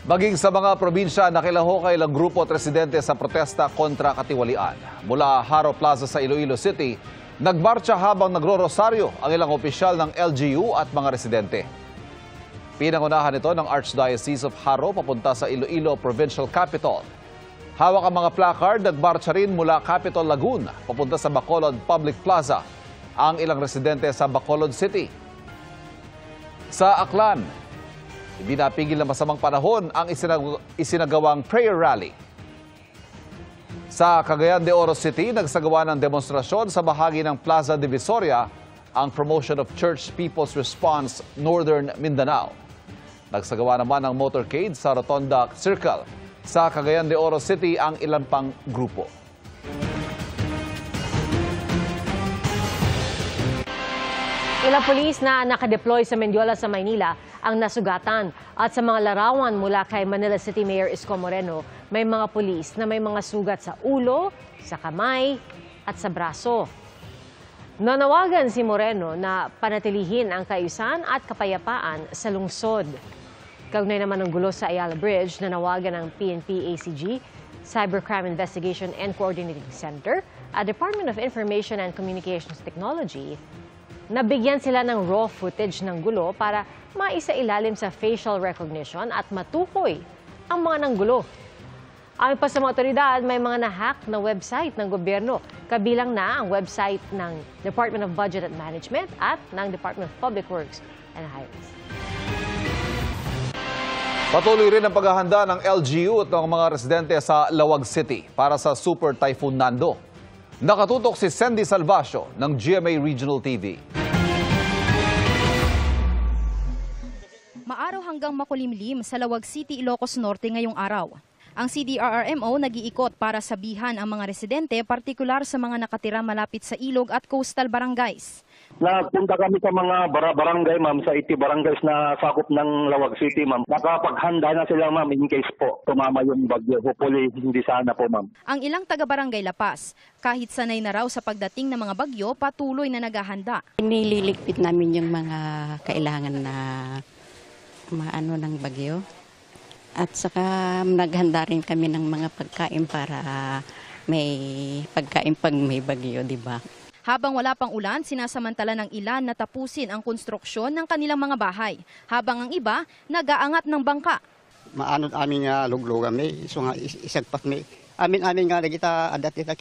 Maging sa mga probinsya, nakilahokay ilang grupo at residente sa protesta kontra katiwalian. Mula Haro Plaza sa Iloilo City, nagmarcha habang nagro-rosaryo ang ilang opisyal ng LGU at mga residente. Pinangunahan ito ng Archdiocese of Haro papunta sa Iloilo Provincial Capital. Hawak ang mga placard, nagmarcha rin mula Capitol Lagoon papunta sa Bacolod Public Plaza ang ilang residente sa Bacolod City. Sa Aklan, hindi napigil na masamang panahon ang isinagawang prayer rally. Sa Cagayan de Oro City, nagsagawa ng demonstrasyon sa bahagi ng Plaza Divisoria ang Promotion of Church People's Response Northern Mindanao. Nagsagawa naman ng motorcade sa Rotonda Circle. Sa Cagayan de Oro City ang ilan pang grupo. Ilang pulis na nakadeploy sa Mendiola sa Maynila ang nasugatan. At sa mga larawan mula kay Manila City Mayor Isko Moreno, may mga pulis na may mga sugat sa ulo, sa kamay at sa braso. Nanawagan si Moreno na panatilihin ang kaayusan at kapayapaan sa lungsod. Kaugnay naman ng gulo sa Ayala Bridge, nanawagan ng PNP-ACG, Cybercrime Investigation and Coordinating Center at Department of Information and Communications Technology. Nabigyan sila ng raw footage ng gulo para maisailalim sa facial recognition at matukoy ang mga nanggulo. Ayon pa sa mga otoridad, may mga na-hack na website ng gobyerno, kabilang na ang website ng Department of Budget and Management at ng Department of Public Works and Highways. Patuloy rin ang paghahanda ng LGU at ng mga residente sa Lawag City para sa Super Typhoon Nando. Nakatutok si Sandy Salvacio ng GMA Regional TV. Maaraw hanggang makulimlim sa Lawag City, Ilocos Norte ngayong araw. Ang CDRRMO nag-iikot para sabihan ang mga residente, partikular sa mga nakatira malapit sa ilog at coastal barangays. Napunta kami sa mga barangay, ma'am, sa 80 barangays na sakop ng Lawag City, ma'am. Nakapaghanda na sila, ma'am, in case po tumama yung bagyo. Hopefully, hindi sana po, ma'am. Ang ilang taga-barangay Lapas, kahit sanay na raw sa pagdating ng mga bagyo, patuloy na naghahanda. Nililigpit namin yung mga kailangan na maano ng bagyo. At saka naghanda rin kami ng mga pagkain para may pagkain pag may bagyo, di ba? Habang wala pang ulan, sinasamantala ng ilan na tapusin ang konstruksyon ng kanilang mga bahay, habang ang iba nag-aangat ng bangka. Maanod amin nga luglugan may iso nga isagpat may amin nga kita adat kita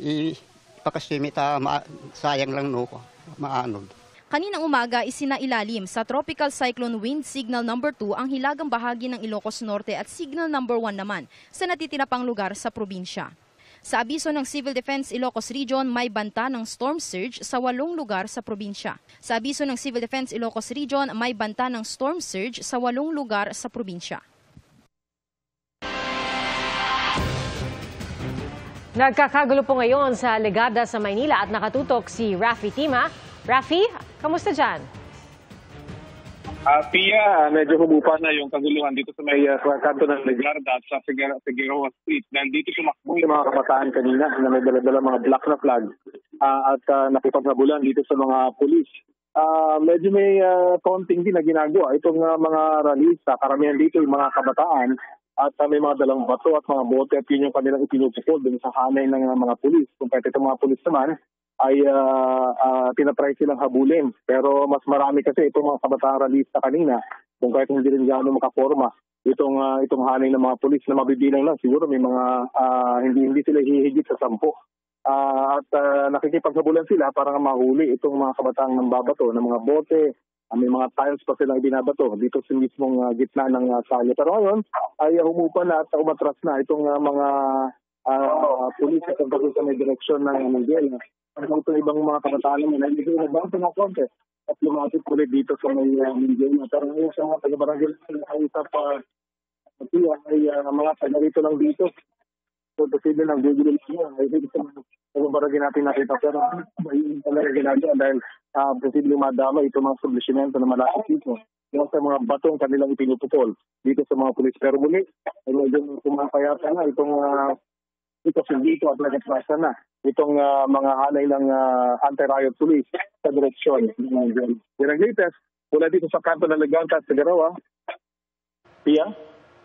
ipakasimi ta sayang lang no maanod. Kaninang umaga isinailalim sa Tropical Cyclone Wind Signal number 2 ang hilagang bahagi ng Ilocos Norte at Signal number 1 naman sa natitira pang lugar sa probinsya. Sa abiso ng Civil Defense Ilocos Region, may banta ng storm surge sa 8 lugar sa probinsya. Sa abiso ng Civil Defense Ilocos Region, may banta ng storm surge sa 8 lugar sa probinsya. Nagkakagulo po ngayon sa Legada sa Maynila at nakatutok si Rafi Tima. Rafi, kamusta dyan? Pia, medyo humupa na yung kaguluhan dito sa may kanto ng Legarda at sa Figueroa Street. Dahil dito sumakbo yung mga kabataan kanina na may dala-dala mga black na flag at nakipagnabulan dito sa mga pulis. Medyo may konting din na ginagawa. Itong mga ralista, karamihan dito yung mga kabataan at may mga dalang bato at mga bote at yun yung kanilang ipinupukol dun sa hanay ng mga pulis. Kung kahit itong mga pulis naman, ay tinatry silang habulin. Pero mas marami kasi itong mga kabataang ralista kanina, kung kahit hindi rin gano'ng makaporma, itong hanay ng mga pulis na mabibilang lang. Siguro may mga hindi sila hihigit sa 10. At nakikipaghabulan sila para mahuli itong mga kabataang nambabato ng mga bote. May mga tiles pa silang ibinabato dito sa mismong gitna ng kalye. Pero ngayon ay humupa na at umatras na itong mga pulis at sa may direksyon ng Miguel. Ang itong ibang mga kabataan naman ay hindi nagbanto ng konti at lumapit ulit dito sa may Miguel. Pero ngayon sa mga taga-barangay na isap ay mga taga-rito lang dito. So, posible ng bibili niya. Ay hindi sa mga barangay natin nakita. Pero may talaga ginagawa dahil posible madama itong mga establishmento na malapit dito. Yung sa mga batong kanilang ipinuputol dito sa mga pulis. Pero muli, ay medyo kumapayata na itong dito at nagatrasa na itong mga hanay ng anti-riot police sa direksyon. Yan ang latest mula dito sa kanto ng Leganta at Figueroa. Pia?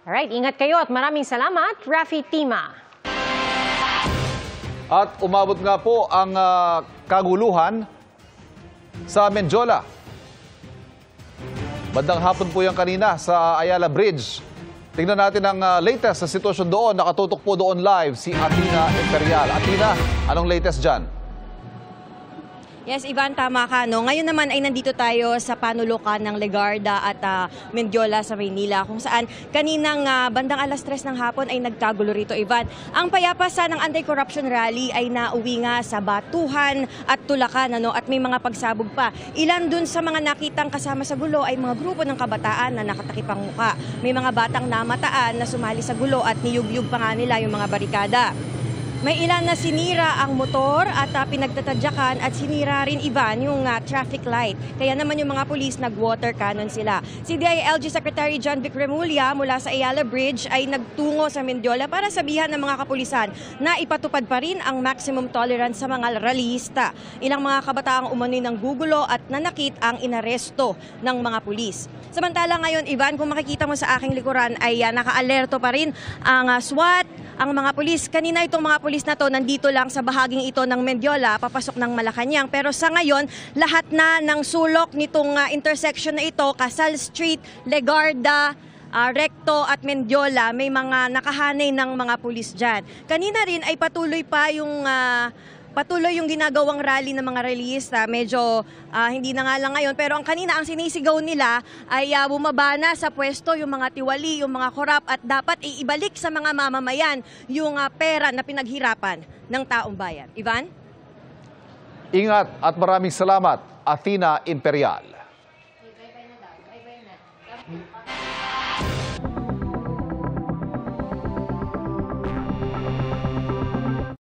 Alright, ingat kayo at maraming salamat, Rafi Tima. At umabot nga po ang kaguluhan sa Mendiola. Bandang hapon po yan kanina sa Ayala Bridge. Tingnan natin ang latest sa sitwasyon doon. Nakatutok po doon live si Athena Imperial. Athena, anong latest dyan? Yes, Ivan, tama ka. No? Ngayon naman ay nandito tayo sa panulukan ng Legarda at Mendiola sa Maynila, kung saan kaninang bandang alas 3 ng hapon ay nagkagulo rito, Ivan. Ang payapasa ng anti-corruption rally ay nauwi nga sa batuhan at tulakan, ano? At may mga pagsabog pa. Ilan dun sa mga nakitang kasama sa gulo ay mga grupo ng kabataan na nakatakip ang muka. May mga batang namataan na sumali sa gulo at niyug-yug pa nga nila yung mga barikada. May ilan na sinira ang motor at pinagtatadyakan at sinira rin, Ivan, yung traffic light. Kaya naman yung mga pulis nag-water cannon sila. Si DILG Secretary John Vic Remulla mula sa Ayala Bridge ay nagtungo sa Mendiola para sabihan ng mga kapulisan na ipatupad pa rin ang maximum tolerance sa mga rallyista. Ilang mga kabataang umano'y ng gugulo at nanakit ang inaresto ng mga pulis. Samantala ngayon, Ivan, kung makikita mo sa aking likuran ay naka-alerto pa rin ang SWAT, ang mga pulis. Kanina itong mga pulis na to nandito lang sa bahaging ito ng Mendiola, papasok ng Malacanang. Pero sa ngayon, lahat na ng sulok nitong intersection na ito, Casal Street, Legarda, Recto at Mendiola, may mga nakahanay ng mga pulis dyan. Kanina rin ay patuloy yung ginagawang rally ng mga rallyista. Medyo hindi na nga lang ngayon. Pero ang kanina, ang sinisigaw nila ay bumaba na sa pwesto yung mga tiwali, yung mga korap at dapat ibalik sa mga mamamayan yung pera na pinaghirapan ng taong bayan. Ivan? Ingat at maraming salamat, Athena Imperial.